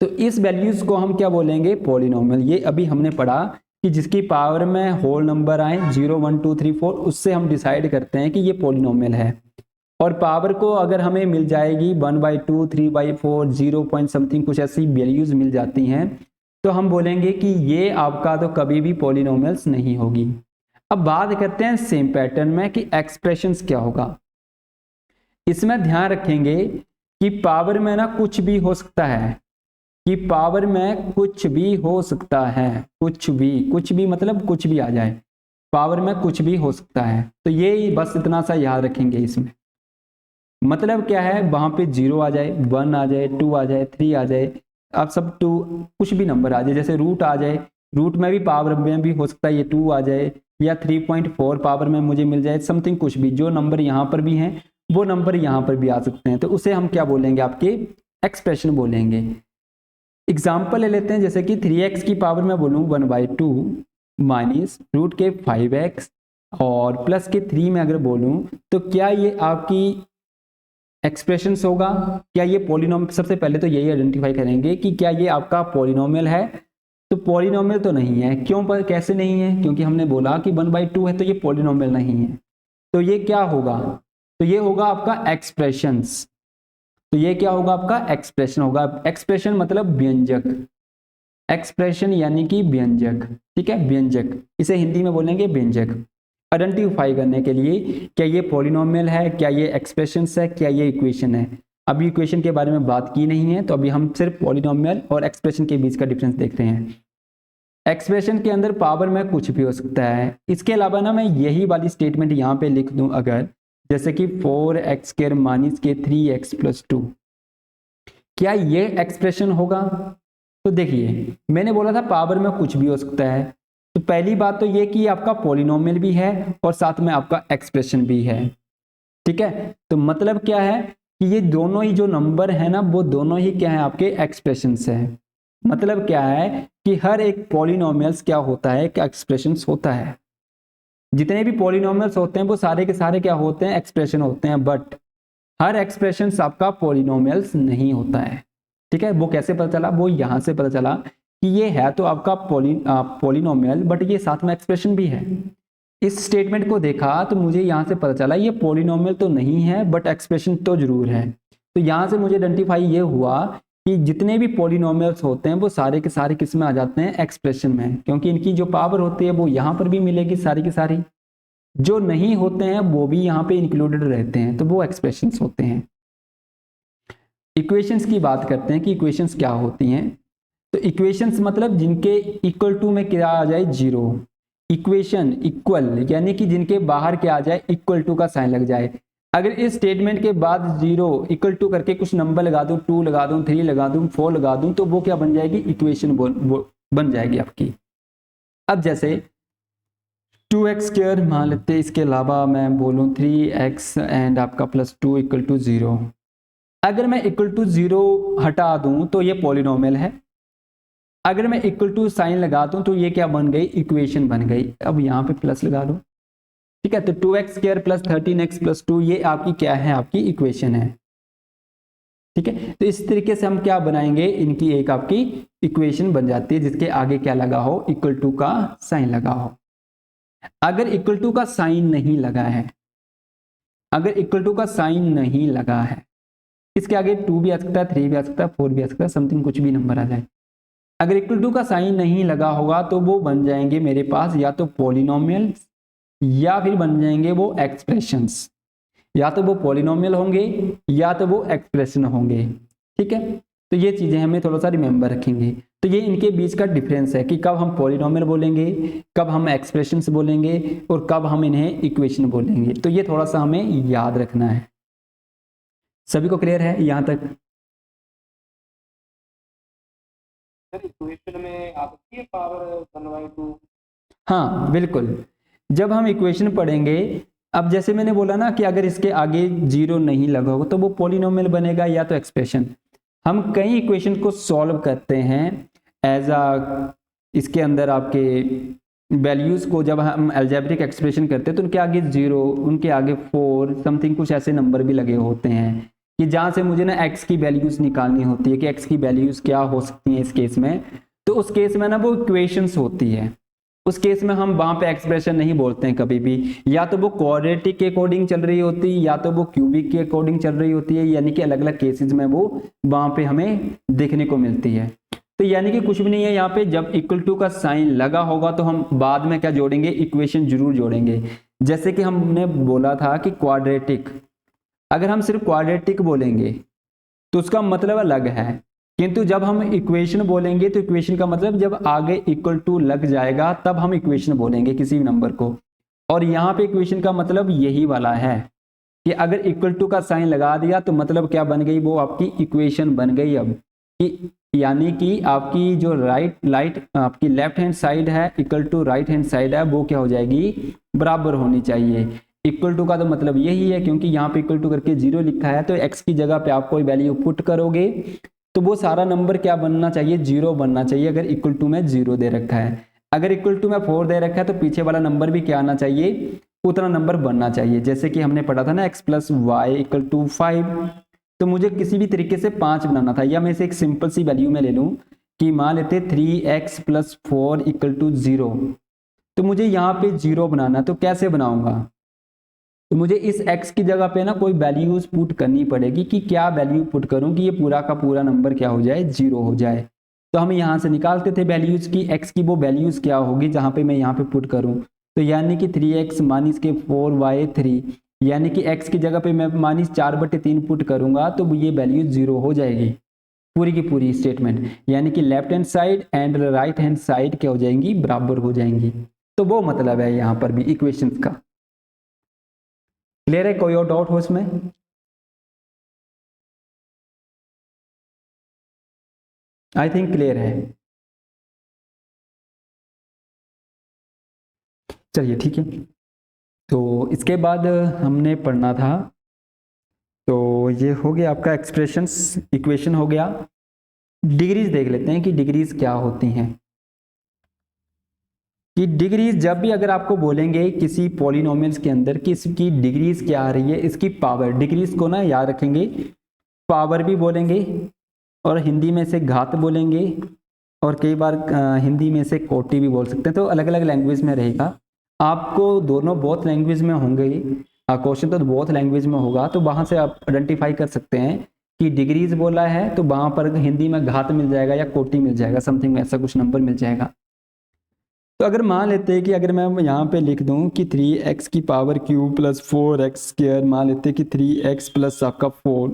S1: तो इस वैल्यूज को हम क्या बोलेंगे? पॉलिनोमियल। ये अभी हमने पढ़ा कि जिसकी पावर में होल नंबर आए 0 1 2 3 4, उससे हम डिसाइड करते हैं कि ये पॉलिनोमियल है। और पावर को अगर हमें मिल जाएगी 1/2 3/4 0 पॉइंट समथिंग, कुछ ऐसी वैल्यूज मिल जाती हैं, तो हम बोलेंगे कि ये आपका तो कभी भी पॉलिनोमियल्स नहीं होगी। अब बात करते हैं सेम पैटर्न में कि एक्सप्रेशंस क्या होगा। इसमें ध्यान रखेंगे कि पावर में ना कुछ भी हो सकता है, कि पावर में कुछ भी हो सकता है, कुछ भी मतलब कुछ भी आ जाए, पावर में कुछ भी हो सकता है। तो ये बस इतना सा याद रखेंगे इसमें। मतलब क्या है? वहां पे 0 आ जाए, 1 आ जाए, 2 आ जाए, 3 आ जाए, आप सब 2 कुछ भी नंबर आ जाए, जैसे रूट आ जाए, रूट में भी पावर में भी हो सकता है ये 2 आ जाए, या 3.4 पावर में मुझे मिल जाए, समथिंग कुछ भी, जो नंबर यहाँ पर भी हैं वो नंबर यहाँ पर भी आ सकते हैं। तो उसे हम क्या बोलेंगे? आपके एक्सप्रेशन बोलेंगे। एग्जाम्पल ले लेते हैं, जैसे कि 3x की पावर में बोलूँ 1/2 माइनस रूट के 5x और प्लस के 3 में अगर बोलूँ, तो क्या ये आपकी एक्सप्रेशंस होगा? क्या ये पॉलिनोमियल? सबसे पहले तो यही आइडेंटिफाई करेंगे कि क्या ये आपका पॉलिनोमियल है। तो पॉलिनोमियल तो नहीं है। क्यों पर कैसे नहीं है? क्योंकि हमने बोला कि 1/2 है, तो ये पॉलिनोमियल नहीं है। तो ये क्या होगा? तो ये होगा आपका एक्सप्रेशंस। तो ये क्या होगा? आपका एक्सप्रेशन होगा। एक्सप्रेशन मतलब व्यंजक, एक्सप्रेशन यानी कि व्यंजक, ठीक है, व्यंजक, इसे हिंदी में बोलेंगे व्यंजक। आइडेंटिफाई करने के लिए क्या ये पॉलिनोमियल है, क्या ये एक्सप्रेशंस है, क्या ये इक्वेशन है। अभी इक्वेशन के बारे में बात की नहीं है, तो अभी हम सिर्फ पॉलिनोमियल और एक्सप्रेशन के बीच का डिफरेंस देख रहे हैं। एक्सप्रेशन के अंदर पावर में कुछ भी हो सकता है। इसके अलावा ना मैं यही वाली स्टेटमेंट यहाँ पे लिख दूं अगर, जैसे कि 4x² माइनस के 3x + 2, क्या ये एक्सप्रेशन होगा? तो देखिए, मैंने बोला था पावर में कुछ भी हो सकता है। तो पहली बात तो ये कि आपका पॉलिनोमियल भी है और साथ में आपका एक्सप्रेशन भी है, ठीक है। तो मतलब क्या है कि ये दोनों ही जो नंबर है ना, वो दोनों ही क्या है? आपके एक्सप्रेशंस है। मतलब क्या है कि हर एक पॉलिनोमियल्स क्या होता है? क्या एक्सप्रेशंस होता है। जितने भी पॉलिनोमियल्स होते हैं वो सारे के सारे क्या होते हैं? एक्सप्रेशन होते हैं। बट हर एक्सप्रेशन आपका पॉलिनोमियल्स नहीं होता है, ठीक है। वो कैसे पता चला? वो यहां से पता चला कि ये है तो आपका पॉलिनोमियल, बट ये साथ में एक्सप्रेशन भी है। इस स्टेटमेंट को देखा तो मुझे यहां से पता चला ये पॉलिनोमियल तो नहीं है, बट एक्सप्रेशन तो जरूर है। तो यहां से मुझे आइडेंटिफाई ये हुआ कि जितने भी पॉलिनोमियल्स होते हैं वो सारे के सारे किस में आ जाते हैं? एक्सप्रेशन में, क्योंकि इनकी जो पावर होती है वो यहाँ पर भी मिलेगी सारी की सारी। जो नहीं होते हैं वो भी यहाँ पे इंक्लूडेड रहते हैं, तो वो एक्सप्रेशंस होते हैं। इक्वेशंस की बात करते हैं कि इक्वेशंस क्या होती हैं। तो इक्वेशंस मतलब जिनके इक्वल टू में क्या आ जाए? 0। इक्वेशन इक्वल यानी कि जिनके बाहर क्या आ जाए? इक्वल टू का साइन लग जाए। अगर इस स्टेटमेंट के बाद 0 इक्वल टू करके कुछ नंबर लगा दूं, 2 लगा दूं, 3 लगा दूं, 4 लगा दूं, तो वो क्या बन जाएगी? इक्वेशन बन जाएगी आपकी। अब जैसे 2x² मान लेते हैं, इसके अलावा मैं बोलूं 3x एंड आपका +2 = 0। अगर मैं =0 हटा दूं तो ये पॉलिनोमियल है। अगर मैं इक्वल टू साइन लगा दूं तो ये क्या बन गई? इक्वेशन बन गई। अब यहाँ पे प्लस लगा दो, ठीक है। तो 2x² + 13x + 2 ये आपकी क्या है? आपकी इक्वेशन है, ठीक है। तो इस तरीके से हम क्या बनाएंगे? इनकी एक आपकी इक्वेशन बन जाती है जिसके आगे क्या लगा हो? इक्वल टू का साइन लगा हो। अगर इक्वल टू का साइन नहीं लगा है, अगर इक्वल टू का साइन नहीं लगा है, इसके आगे 2 भी आ सकता है, 3 भी आ सकता है, 4 भी आ सकता है, समथिंग कुछ भी नंबर आ जाए। अगर इक्वल टू का साइन नहीं लगा होगा तो वो बन जाएंगे मेरे पास या तो पॉलिनोमियल या फिर बन जाएंगे वो एक्सप्रेशंस। या तो वो पॉलिनोमियल होंगे या तो वो एक्सप्रेशन होंगे, ठीक है। तो ये चीजें हमें थोड़ा सा रिमेंबर रखेंगे। तो ये इनके बीच का डिफरेंस है कि कब हम पॉलिनोमियल बोलेंगे, कब हम एक्सप्रेशंस बोलेंगे और कब हम इन्हें इक्वेशन बोलेंगे। तो ये थोड़ा सा हमें याद रखना है। सभी को क्लियर है यहां तक?
S2: इक्वेशन में आ सकती है पावर 1/2।
S1: हाँ बिल्कुल। जब हम इक्वेशन पढ़ेंगे अब जैसे मैंने बोला ना कि अगर इसके आगे जीरो नहीं लगा होगा तो वो पॉलिनोमियल बनेगा या तो एक्सप्रेशन। हम कई इक्वेशन को सॉल्व करते हैं एज अ, इसके अंदर आपके वैल्यूज को जब हम अलजेब्रिक एक्सप्रेशन करते हैं तो उनके आगे जीरो, उनके आगे 4 समथिंग कुछ ऐसे नंबर भी लगे होते हैं कि जहाँ से मुझे ना एक्स की वैल्यूज निकालनी होती है कि एक्स की वैल्यूज क्या हो सकती हैं इस केस में। तो उस केस में ना वो इक्वेशंस होती है, उस केस में हम वहां पे एक्सप्रेशन नहीं बोलते हैं कभी भी, या तो वो क्वाड्रेटिक के अकॉर्डिंग चल रही होती है या तो वो क्यूबिक के अकॉर्डिंग चल रही होती है, यानी कि अलग अलग केसेस में वो वहां पे हमें देखने को मिलती है। तो यानी कि कुछ भी नहीं है यहाँ पे, जब इक्वल टू का साइन लगा होगा तो हम बाद में क्या जोड़ेंगे, इक्वेशन जरूर जोड़ेंगे। जैसे कि हमने बोला था कि क्वाड्रेटिक, अगर हम सिर्फ क्वाड्रेटिक बोलेंगे तो उसका मतलब अलग है, किंतु जब हम इक्वेशन बोलेंगे तो इक्वेशन का मतलब जब आगे इक्वल टू लग जाएगा तब हम इक्वेशन बोलेंगे किसी भी नंबर को। और यहाँ पे इक्वेशन का मतलब यही वाला है कि अगर इक्वल टू का साइन लगा दिया तो मतलब क्या बन गई, वो आपकी इक्वेशन बन गई अब कि, यानी कि आपकी जो आपकी लेफ्ट हैंड साइड है equal to right hand side है वो क्या हो जाएगी, बराबर होनी चाहिए। इक्वल टू का तो मतलब यही है, क्योंकि यहाँ पे इक्वल टू करके जीरो लिखा है तो एक्स की जगह पे आप कोई वैल्यू पुट करोगे तो वो सारा नंबर क्या बनना चाहिए, जीरो बनना चाहिए। अगर इक्वल टू में जीरो दे रखा है, अगर इक्वल टू में 4 दे रखा है तो पीछे वाला नंबर भी क्या आना चाहिए, उतना नंबर बनना चाहिए। जैसे कि हमने पढ़ा था ना x plus Y equal to 5, तो मुझे किसी भी तरीके से 5 बनाना था, या मैं इसे एक सिंपल सी वैल्यू में ले लूं कि मान लेते 3x प्लस 4 इक्वल टू 0, तो मुझे यहाँ पे 0 बनाना, तो कैसे बनाऊंगा, तो मुझे इस x की जगह पे ना कोई वैल्यूज पुट करनी पड़ेगी कि क्या वैल्यू पुट करूं कि ये पूरा का पूरा नंबर क्या हो जाए, 0 हो जाए। तो हम यहाँ से निकालते थे वैल्यूज की, x की वो वैल्यूज क्या होगी जहाँ पे मैं यहाँ पे पुट करूं, तो यानी कि 3x माइनस के 4y3, यानी कि x की जगह पे मैं माइनस 4/3 पुट करूंगा तो ये वैल्यू 0 हो जाएगी पूरी की पूरी स्टेटमेंट, यानी कि left hand side and right hand side क्या हो जाएंगी, बराबर हो जाएंगी। तो वो मतलब है यहाँ पर भी इक्वेशन का। क्लियर है, कोई और डाउट हो इसमें? आई थिंक क्लियर है। चलिए ठीक है, तो इसके बाद हमने पढ़ना था, तो ये हो गया आपका एक्सप्रेशंस, इक्वेशन हो गया। डिग्रीज देख लेते हैं कि डिग्रीज क्या होती हैं। कि डिग्रीज जब भी अगर आपको बोलेंगे किसी पॉलिनोमियल्स के अंदर कि इसकी डिग्रीज क्या आ रही है, इसकी पावर, डिग्रीज को ना याद रखेंगे, पावर भी बोलेंगे और हिंदी में से घात बोलेंगे और कई बार हिंदी में से कोटि भी बोल सकते हैं, तो अलग अलग लैंग्वेज में रहेगा। आपको दोनों बहुत लैंग्वेज में होंगे, क्वेश्चन तो बहुत लैंग्वेज में होगा, तो वहां से आप आइडेंटिफाई कर सकते हैं कि डिग्रीज बोला है तो वहां पर हिंदी में घात मिल जाएगा या कोटि मिल जाएगा, समथिंग ऐसा कुछ नंबर मिल जाएगा। तो अगर मान लेते हैं कि अगर मैं यहाँ पे लिख दूं कि 3x की power cube plus 4x square, मान लेते हैं कि 3x प्लस आपका 4,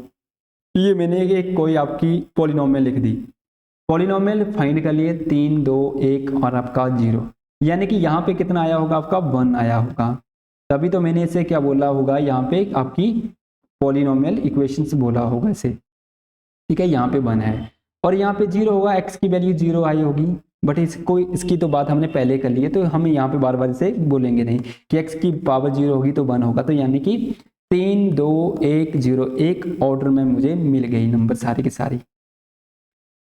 S1: ये मैंने एक कोई आपकी पॉलिनोमियल लिख दी। पॉलिनोमियल फाइंड कर लिए 3 2 1 और आपका 0, यानी कि यहाँ पे कितना आया होगा, आपका 1 आया होगा, तभी तो मैंने इसे क्या बोला होगा, यहाँ पे आपकी पॉलिनोमियल इक्वेशंस बोला होगा इसे। ठीक है, यहाँ पे 1 है और यहाँ पे 0 होगा, x की वैल्यू 0 आई होगी, बट इसकी तो बात हमने पहले कर ली है, तो हम यहाँ पे बार बार इसे बोलेंगे नहीं कि x की पावर 0 होगी तो 1 होगा। तो यानी कि 3 2 1 0, एक ऑर्डर में मुझे मिल गई नंबर सारी की सारी।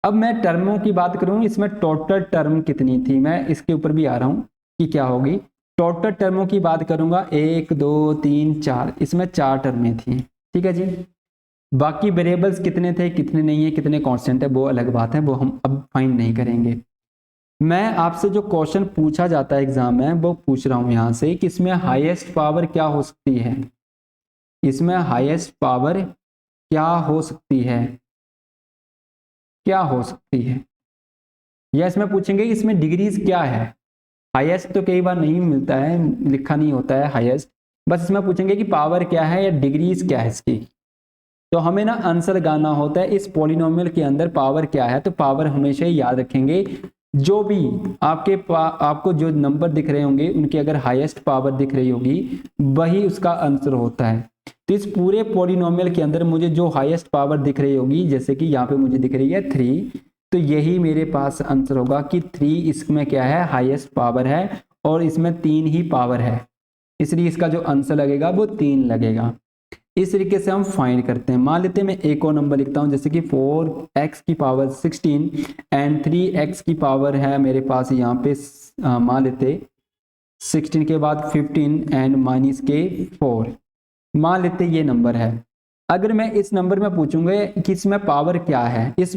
S1: अब मैं टर्मों की बात करूं, इसमें टोटल टर्म कितनी थी, मैं इसके ऊपर भी आ रहा हूं कि क्या होगी। टोटल टर्मों की बात करूंगा 1 2 3 4, इसमें 4 टर्में थी। ठीक है जी, बाकी वेरिएबल्स कितने थे कितने नहीं है, कितने कांस्टेंट है वो अलग बात है, वो हम अब फाइंड नहीं करेंगे। मैं आपसे जो क्वेश्चन पूछा जाता है एग्जाम में वो पूछ रहा हूं यहां से कि इसमें हाईएस्ट पावर क्या हो सकती है, इसमें हाईएस्ट पावर क्या हो सकती है, क्या हो सकती है, या इसमें पूछेंगे कि इसमें डिग्रीज क्या है। हाईएस्ट तो कई बार नहीं मिलता है, लिखा नहीं होता है हाईएस्ट, बस इसमें पूछेंगे कि पावर क्या है या डिग्रीज क्या है इसकी। तो हमें ना आंसर लगाना होता है इस पॉलिनोमियल के अंदर पावर क्या है, तो पावर हमेशा ही याद रखेंगे, जो भी आपको जो नंबर दिख रहे होंगे उनकी अगर हाईएस्ट पावर दिख रही होगी वही उसका आंसर होता है। तो इस पूरे पॉलिनोमियल के अंदर मुझे जो हाईएस्ट पावर दिख रही होगी, जैसे कि यहाँ पे मुझे दिख रही है 3, तो यही मेरे पास आंसर होगा कि 3 इसमें क्या है, हाईएस्ट पावर है और इसमें 3 ही पावर है। इसलिए इसका जो आंसर लगेगा वो 3 लगेगा। इस तरीके से हम फाइंड करते हैं। मान लेते हैं मैं एक और नंबर लिखता हूं, जैसे कि 4x की पावर 16 एंड 3x की पावर है मेरे पास यहाँ पे मान लेते 16 के बाद 15 एंड माइनस के 4, मान लेते ये नंबर है। अगर मैं इस नंबर में पूछूंगा कि इसमें पावर क्या है, इस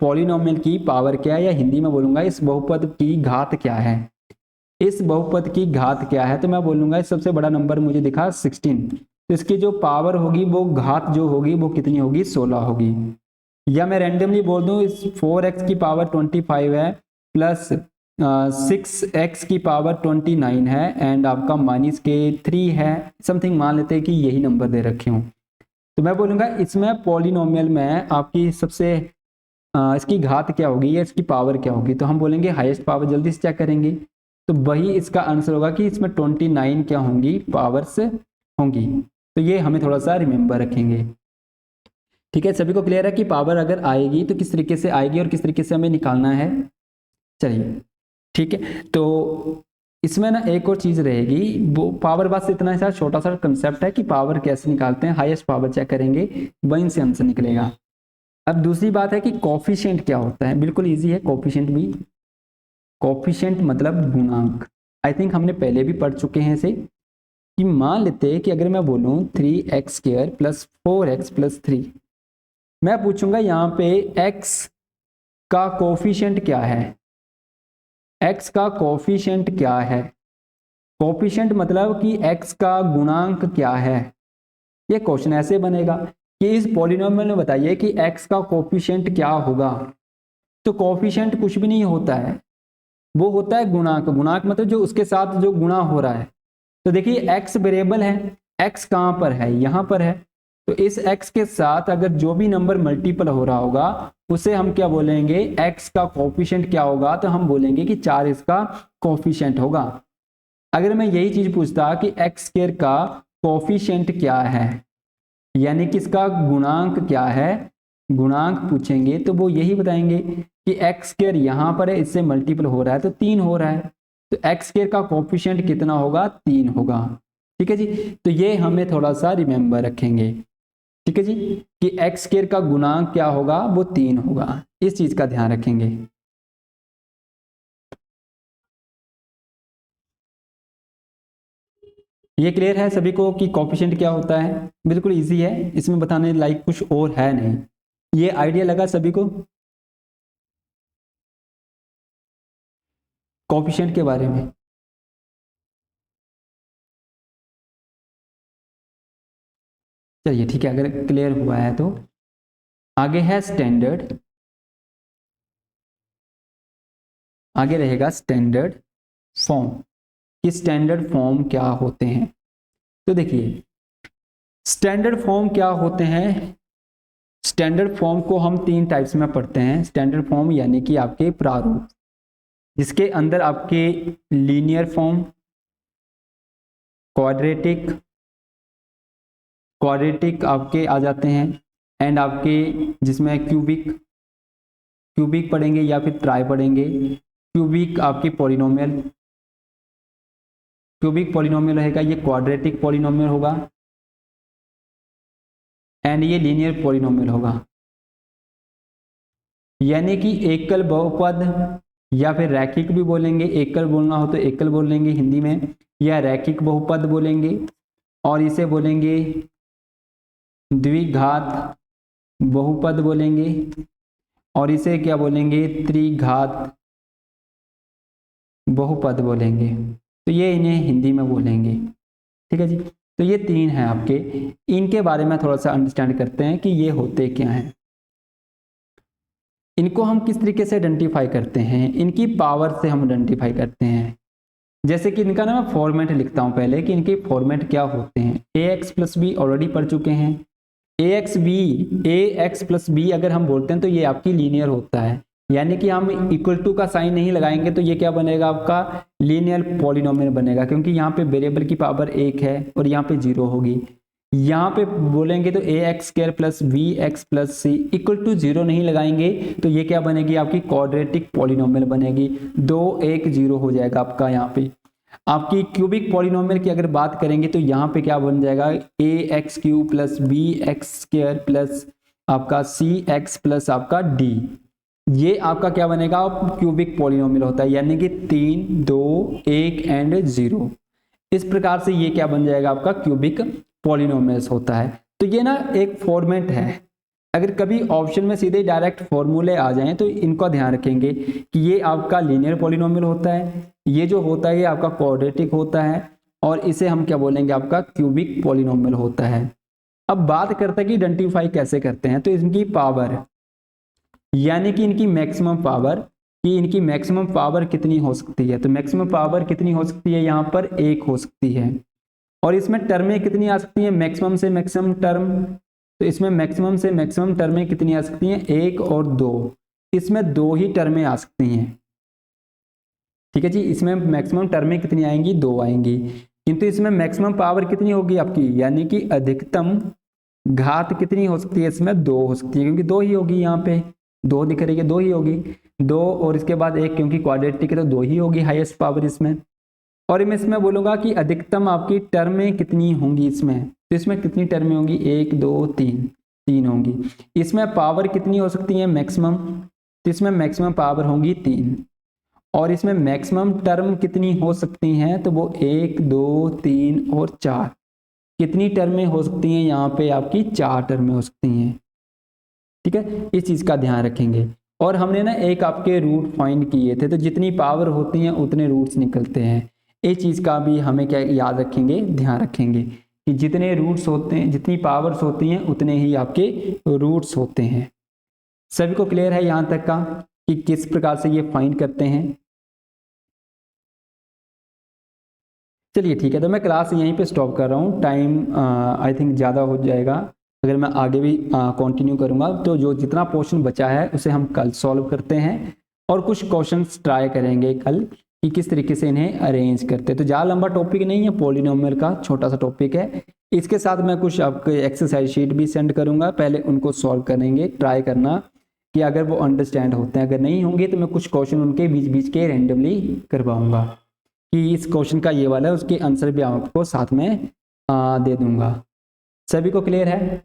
S1: पॉलिनोमियल की पावर क्या है, या हिंदी में बोलूंगा इस बहुपद की घात क्या है, इस बहुपद की घात क्या है, तो मैं बोलूंगा सबसे बड़ा नंबर मुझे दिखा 16, तो इसकी जो पावर होगी वो घात जो होगी वो कितनी होगी, 16 होगी। या मैं रैंडमली बोल दूं इस 4x की पावर 25 है प्लस 6x की पावर 29 है एंड आपका माइनस के 3 है, समथिंग मान लेते हैं कि यही नंबर दे रखे हूँ। तो मैं बोलूँगा इसमें पॉलिनोमियल में आपकी सबसे इसकी घात क्या होगी या इसकी पावर क्या होगी, तो हम बोलेंगे हाईएस्ट पावर। जल्दी से चेक करेंगे तो वही इसका आंसर होगा कि इसमें 29 क्या होंगी, पावर्स होंगी। तो ये हमें थोड़ा सा रिमेंबर रखेंगे। ठीक है, सभी को क्लियर है कि पावर अगर आएगी तो किस तरीके से आएगी और किस तरीके से हमें निकालना है। चलिए ठीक है, तो इसमें ना एक और चीज रहेगी, वो पावर बस इतना सा छोटा सा कंसेप्ट है कि पावर कैसे निकालते हैं, हाईएस्ट पावर चेक करेंगे वहीं से आंसर निकलेगा। अब दूसरी बात है कि कोफिशिएंट क्या होता है, बिल्कुल इजी है कोफिशिएंट भी। कोफिशिएंट मतलब गुणांक, आई थिंक हमने पहले भी पढ़ चुके हैं इसे, कि मान लेते हैं कि अगर मैं बोलूं 3x² प्लस 4x प्लस 3, मैं पूछूंगा यहाँ पे x का कोफिशिएंट क्या है, x का कोफिशिएंट क्या है। कोफिशिएंट मतलब कि x का गुणांक क्या है। ये क्वेश्चन ऐसे बनेगा कि इस पॉलिनोमियल में बताइए कि x का कोफिशिएंट क्या होगा। तो कोफिशिएंट कुछ भी नहीं होता है, वो होता है गुणांक। गुणांक मतलब जो उसके साथ जो गुणा हो रहा है। तो देखिए x वेरिएबल है, x कहाँ पर है, यहाँ पर है। तो इस x के साथ अगर जो भी नंबर मल्टीपल हो रहा होगा उसे हम क्या बोलेंगे, x का कोफिशिएंट क्या होगा, तो हम बोलेंगे कि 4 इसका कोफिशिएंट होगा। अगर मैं यही चीज पूछता कि x² का कोफिशिएंट क्या है, यानी कि इसका गुणांक क्या है, गुणांक पूछेंगे तो वो यही बताएंगे कि x² यहाँ पर है, इससे मल्टीपल हो रहा है तो 3 हो रहा है, तो x² का कोफिशिएंट कितना होगा, 3 होगा। ठीक है जी, तो ये हमें थोड़ा सा रिमेंबर रखेंगे। ठीक है जी, कि x² का गुणांक क्या होगा, वो 3 होगा, इस चीज का ध्यान रखेंगे। ये क्लियर है सभी को कि कोफिशिएंट क्या होता है, बिल्कुल इजी है, इसमें बताने लायक कुछ और है नहीं। ये आइडिया लगा सभी को कोफिशिएंट के बारे में। चलिए ठीक है, अगर क्लियर हुआ है तो आगे है स्टैंडर्ड, आगे रहेगा स्टैंडर्ड फॉर्म कि स्टैंडर्ड फॉर्म क्या होते हैं। तो देखिए स्टैंडर्ड फॉर्म क्या होते हैं, स्टैंडर्ड फॉर्म को हम 3 टाइप्स में पढ़ते हैं। स्टैंडर्ड फॉर्म यानी कि आपके प्रारूप, जिसके अंदर आपके लीनियर फॉर्म, क्वाड्रेटिक, क्वाड्रेटिक आपके आ जाते हैं एंड आपके जिसमें क्यूबिक, क्यूबिक पढ़ेंगे या फिर ट्राई पढ़ेंगे। क्यूबिक आपकी पॉलिनोमियल, क्यूबिक पॉलिनोमियल रहेगा, ये क्वाड्रेटिक पॉलिनोमियल होगा एंड ये लीनियर पॉलिनोमियल होगा। यानी कि एकल बहुपद या फिर रैखिक भी बोलेंगे, एकल बोलना हो तो एकल बोल लेंगे हिंदी में, या रैखिक बहुपद बोलेंगे, और इसे बोलेंगे द्विघात बहुपद बोलेंगे, और इसे क्या बोलेंगे, त्रिघात बहुपद बोलेंगे। तो ये इन्हें हिंदी में बोलेंगे। ठीक है जी, तो ये 3 हैं आपके, इनके बारे में थोड़ा सा अंडरस्टैंड करते हैं कि ये होते क्या हैं। इनको हम किस तरीके से आइडेंटिफाई करते हैं, इनकी पावर से हम आइडेंटिफाई करते हैं। जैसे कि इनका ना मैं फॉर्मेट लिखता हूं पहले कि इनके फॉर्मेट क्या होते हैं। ax प्लस बी ऑलरेडी पढ़ चुके हैं। ax प्लस बी अगर हम बोलते हैं तो ये आपकी लीनियर होता है, यानी कि हम इक्वल टू का साइन नहीं लगाएंगे तो ये क्या बनेगा, आपका लीनियर पॉलिनोमियल बनेगा, क्योंकि यहाँ पे वेरिएबल की पावर 1 है और यहाँ पे 0 होगी। यहाँ पे बोलेंगे तो ax² plus bx plus c equal to 0 नहीं लगाएंगे तो ये क्या बनेगी, आपकी क्वाड्रेटिक पॉलिनोमियल बनेगी। 2 1 0 हो जाएगा आपका यहाँ पे। आपकी क्यूबिक पॉलिनोमियल की अगर बात करेंगे तो यहाँ पे क्या बन जाएगा, A x cube plus B x square plus आपका सी एक्स प्लस आपका डी, ये आपका क्या बनेगा, क्यूबिक पॉलिनोमियल होता है, यानी कि 3 2 1 एंड 0। इस प्रकार से ये क्या बन जाएगा, आपका क्यूबिक पॉलिनोमियल्स होता है। तो ये ना एक फॉर्मेट है, अगर कभी ऑप्शन में सीधे डायरेक्ट फॉर्मूले आ जाएं तो इनका ध्यान रखेंगे कि ये आपका लीनियर पॉलिनोमियल होता है, ये जो होता है ये आपका क्वाड्रेटिक होता है, और इसे हम क्या बोलेंगे, आपका क्यूबिक पॉलिनोमियल होता है। अब बात करते हैं कि आइडेंटिफाई कैसे करते हैं, तो इनकी पावर यानी कि इनकी मैक्सिमम पावर, कि इनकी मैक्सिमम पावर कितनी हो सकती है, तो मैक्सिमम पावर कितनी हो सकती है, यहाँ पर 1 हो सकती है। और इसमें टर्में कितनी आ सकती हैं, मैक्सिमम से मैक्सिमम टर्म, तो इसमें मैक्सिमम से मैक्सिमम टर्में कितनी आ सकती हैं, 1 और 2, इसमें 2 ही टर्में आ सकती हैं। ठीक है जी, इसमें मैक्सिमम टर्में कितनी आएंगी, 2 आएंगी, किंतु इसमें मैक्सिमम पावर कितनी होगी आपकी, यानी कि अधिकतम घात कितनी हो सकती है, इसमें 2 हो सकती है, क्योंकि 2 ही होगी, यहाँ पे 2 दिख रही है, 2 ही होगी, 2 और इसके बाद 1, क्योंकि क्वाड्रेटिक है तो 2 ही होगी हाईएस्ट पावर इसमें। और मैं इसमें बोलूंगा कि अधिकतम आपकी टर्में कितनी होंगी इसमें, तो इसमें कितनी टर्में होंगी, 1 2 3, 3 होंगी। इसमें पावर कितनी हो सकती है मैक्सिमम, तो इसमें मैक्सिमम पावर होंगी 3। और इसमें मैक्सिमम टर्म कितनी हो सकती हैं, तो वो 1 2 3 और 4, कितनी टर्में हो सकती हैं, यहाँ पे आपकी 4 टर्में हो सकती हैं। ठीक है, इस चीज़ का ध्यान रखेंगे। और हमने ना एक आपके रूट फाइंड किए थे, तो जितनी पावर होती हैं उतने रूट्स निकलते हैं। इस चीज़ का भी हमें क्या याद रखेंगे, ध्यान रखेंगे कि जितने रूट्स होते हैं, जितनी पावर्स होती हैं उतने ही आपके रूट्स होते हैं। सभी को क्लियर है यहाँ तक का कि किस प्रकार से ये फाइंड करते हैं। चलिए ठीक है, तो मैं क्लास यहीं पे स्टॉप कर रहा हूँ, टाइम आई थिंक ज़्यादा हो जाएगा, अगर मैं आगे भी कंटिन्यू करूँगा। तो जो जितना पोर्शन बचा है उसे हम कल सॉल्व करते हैं, और कुछ क्वेश्चंस ट्राई करेंगे कल कि किस तरीके से इन्हें अरेंज करते हैं। तो ज़्यादा लंबा टॉपिक नहीं है, पॉलिनोमियल का छोटा सा टॉपिक है। इसके साथ मैं कुछ आपके एक्सरसाइज शीट भी सेंड करूँगा, पहले उनको सॉल्व करेंगे, ट्राई करना कि अगर वो अंडरस्टैंड होते हैं, अगर नहीं होंगे तो मैं कुछ क्वेश्चन उनके बीच बीच के रेंडमली करवाऊँगा कि इस क्वेश्चन का ये वाला है, उसके आंसर भी आपको साथ में दे दूंगा। सभी को क्लियर है?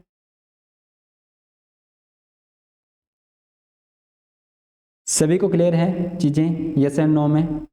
S1: सभी को क्लियर है चीज़ें, यस एंड नो में?